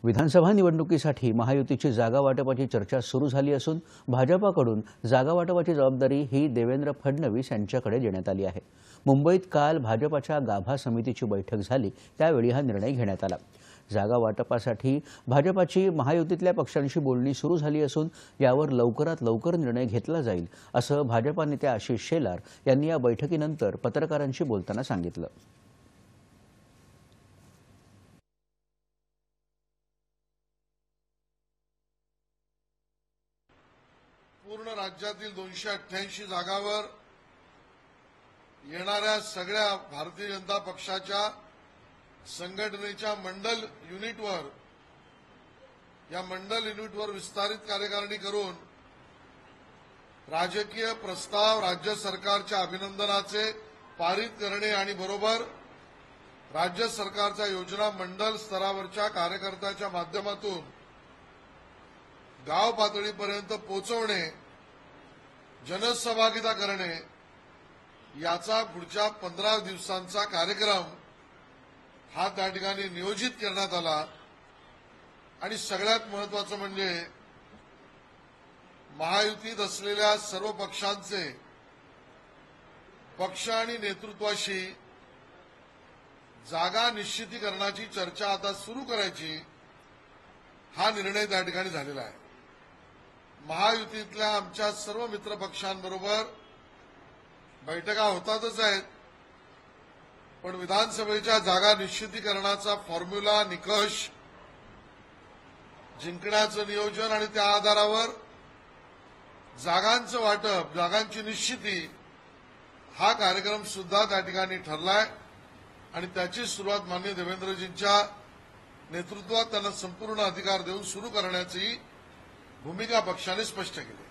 विधानसभा निवडणुकीसाठी महायुतीची जागा वाटपाची चर्चा सुरू झाली असून भाजपाकडून जागा वाटपाची जबाबदारी ही देवेंद्र फडणवीस यांच्याकडे देण्यात आली आहे। मुंबईत काल भाजपाच्या गाभा समितीची बैठक झाली, त्यावेळी हा निर्णय घेण्यात आला। जागा वाटपासाठी भाजपाची महायुतीतल्या पक्षांशी बोलणी सुरू झाली असून यावर लवकरात लवकर निर्णय घेतला जाईल, असं भाजपा नेते आशिष शेलार यांनी या बैठकीनंतर पत्रकारांशी बोलताना सांगितलं। पूर्ण राज्यातील 288 जागांवर येणाऱ्या सगळ्या भारतीय जनता पक्षाच्या संघटनेच्या मंडल युनिटवर विस्तारित कार्यकारिणी करून राजकीय प्रस्ताव राज्य सरकारच्या अभिनंदनाचे पारित करणे आणि बरोबर राज्य सरकारच्या योजना मंडल स्तरावरच्या कार्यकर्त्याच्या माध्यमातून गाव पातळीपर्यंत पोहोचवणे, जनसहभागिता करणे याचा पुढच्या 15 दिवसांचा कार्यक्रम हा त्या ठिकाणी नियोजित करण्यात आला। आणि सगळ्यात महत्त्वाचं म्हणजे महायुतीत असलेल्या सर्व पक्षांचे पक्ष आणि नेतृत्वाशी जागा निश्चितीकरणाची चर्चा आता सुरू करायची, हा निर्णय त्या ठिकाणी झालेला आहे। महायुतीतल्या आमच्या सर्व मित्र पक्षांबरोबर बैठका होतातच आहेत, पण विधानसभेच्या जागा निश्चितीकरणाचा फॉर्म्युला, निकष, जिंकण्याचं नियोजन आणि त्या आधारावर जागांचं वाटप, जागांची निश्चिती हा कार्यक्रम सुद्धा त्या ठिकाणी ठरलाय आणि त्याची सुरुवात माननीय देवेंद्रजींच्या नेतृत्वात त्यांना संपूर्ण अधिकार देऊन सुरू करण्याची भूमिका पक्षाने स्पष्ट केली।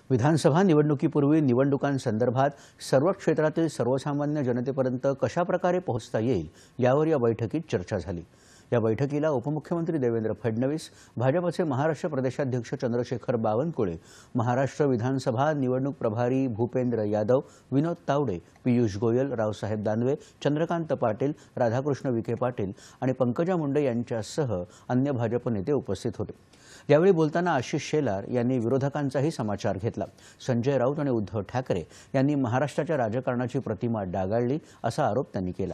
विधानसभा निवडणुकीपूर्वी निवडणुकांसंदर्भात सर्व क्षेत्रातील सर्वसामान्य जनतेपर्यंत कशा प्रकारे पोहोचता येईल यावर या बैठकीत चर्चा झाली। या बैठकीला उपमुख्यमंत्री देवेंद्र फडणवीस, भाजपचे महाराष्ट्र प्रदेशाध्यक्ष चंद्रशेखर बावनकुळे, महाराष्ट्र विधानसभा निवडणूक प्रभारी भूपेंद्र यादव, विनोद तावडे, पीयूष गोयल, रावसाहेब दानवे, चंद्रकांत पाटील, राधाकृष्ण विखे पाटील आणि पंकजा मुंडे यांच्यासह अन्य भाजप नेते उपस्थित होते। यावेळी बोलताना आशिष शेलार यांनी विरोधकांचाही समाचार घेतला। संजय राऊत आणि उद्धव ठाकरे यांनी महाराष्ट्राच्या राजकारणाची प्रतिमा डागाळली असा आरोप त्यांनी केला।